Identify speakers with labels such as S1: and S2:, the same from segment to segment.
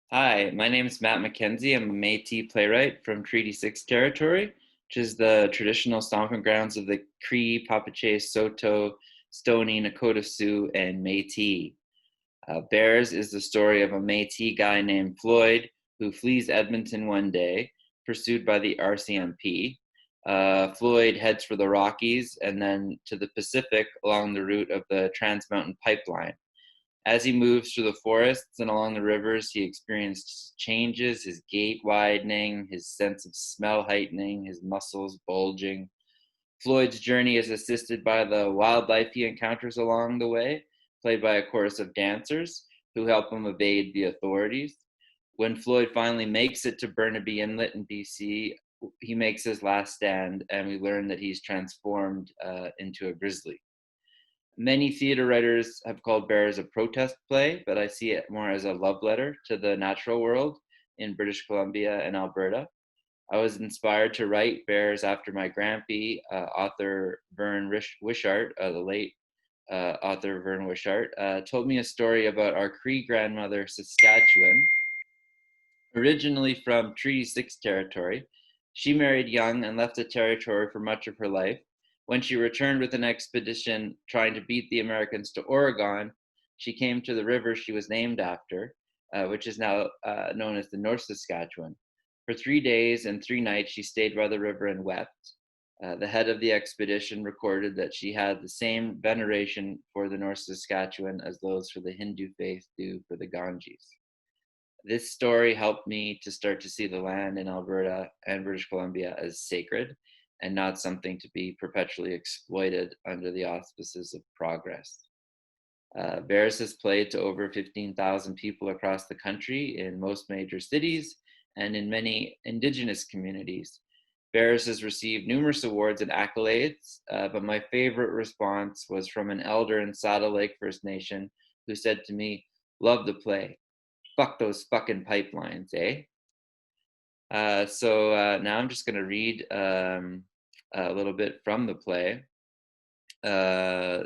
S1: Hi, my name is Matt MacKenzie. I'm a Métis playwright from Treaty 6 territory, which is the traditional stomping grounds of the Cree, Papache, Saulteaux, Stoney, Nakota Sioux, and Métis. Bears is the story of a Métis guy named Floyd who flees Edmonton one day, pursued by the RCMP. Floyd heads for the Rockies and then to the Pacific along the route of the Trans Mountain Pipeline. As he moves through the forests and along the rivers, he experienced changes, his gait widening, his sense of smell heightening, his muscles bulging. Floyd's journey is assisted by the wildlife he encounters along the way, played by a chorus of dancers who help him evade the authorities. When Floyd finally makes it to Burnaby Inlet in BC, he makes his last stand, and we learn that he's transformed into a grizzly. Many theater writers have called Bears a protest play, but I see it more as a love letter to the natural world in British Columbia and Alberta. I was inspired to write Bears after my grandpa, author Vern Wishart, the late author Vern Wishart, told me a story about our Cree grandmother, Saskatchewan, originally from Treaty 6 territory. She married young and left the territory for much of her life. When she returned with an expedition trying to beat the Americans to Oregon, she came to the river she was named after, which is now known as the North Saskatchewan. For 3 days and 3 nights, she stayed by the river and wept. The head of the expedition recorded that she had the same veneration for the North Saskatchewan as those for the Hindu faith do for the Ganges. This story helped me to start to see the land in Alberta and British Columbia as sacred and not something to be perpetually exploited under the auspices of progress. Bears has played to over 15,000 people across the country in most major cities and in many Indigenous communities. Bears has received numerous awards and accolades, but my favorite response was from an elder in Saddle Lake First Nation who said to me, "Love the play. Fuck those fucking pipelines, eh?" So now I'm just going to read a little bit from the play. Uh,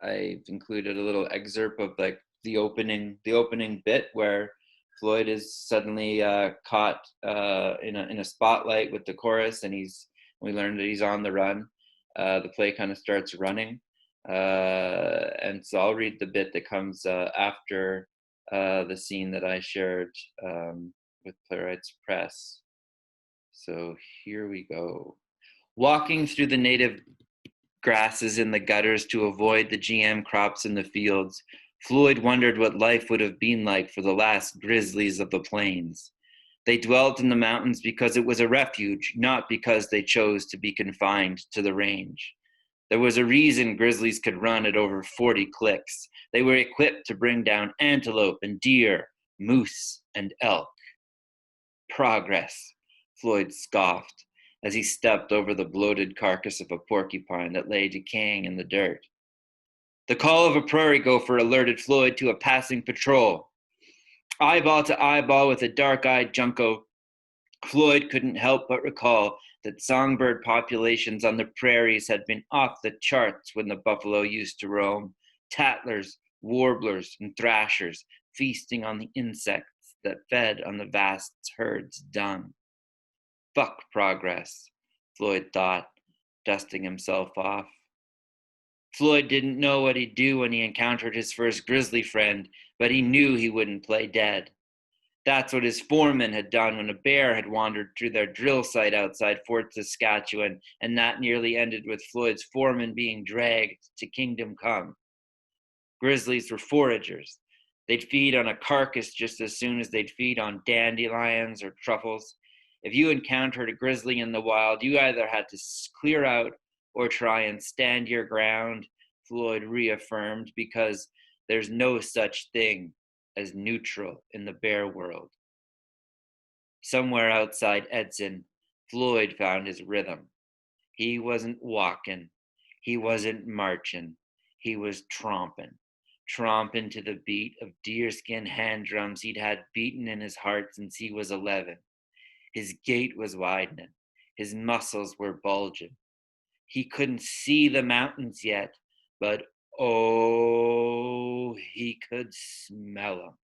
S1: I've included a little excerpt of like the opening bit where Floyd is suddenly caught in a spotlight with the chorus, and we learn that he's on the run. The play kind of starts running, and so I'll read the bit that comes after the scene that I shared with Playwrights Press. So here we go. Walking through the native grasses in the gutters to avoid the GM crops in the fields, Floyd wondered what life would have been like for the last grizzlies of the plains. They dwelt in the mountains because it was a refuge, not because they chose to be confined to the range. There was a reason grizzlies could run at over 40 clicks. They were equipped to bring down antelope and deer, moose and elk. Progress, Floyd scoffed as he stepped over the bloated carcass of a porcupine that lay decaying in the dirt. The call of a prairie gopher alerted Floyd to a passing patrol. Eyeball to eyeball with a dark-eyed junco, Floyd couldn't help but recall that songbird populations on the prairies had been off the charts when the buffalo used to roam. Tattlers, warblers, and thrashers feasting on the insects that fed on the vast herd's dung. Fuck progress, Floyd thought, dusting himself off. Floyd didn't know what he'd do when he encountered his first grizzly friend, but he knew he wouldn't play dead. That's what his foreman had done when a bear had wandered through their drill site outside Fort Saskatchewan, and that nearly ended with Floyd's foreman being dragged to Kingdom Come. Grizzlies were foragers. They'd feed on a carcass just as soon as they'd feed on dandelions or truffles. If you encountered a grizzly in the wild, you either had to clear out or try and stand your ground, Floyd reaffirmed, because there's no such thing as neutral in the bear world. Somewhere outside Edson, Floyd found his rhythm. He wasn't walking, he wasn't marching, he was tromping to the beat of deerskin hand drums he'd had beaten in his heart since he was 11. His gait was widening, his muscles were bulging. He couldn't see the mountains yet, but oh, he could smell them.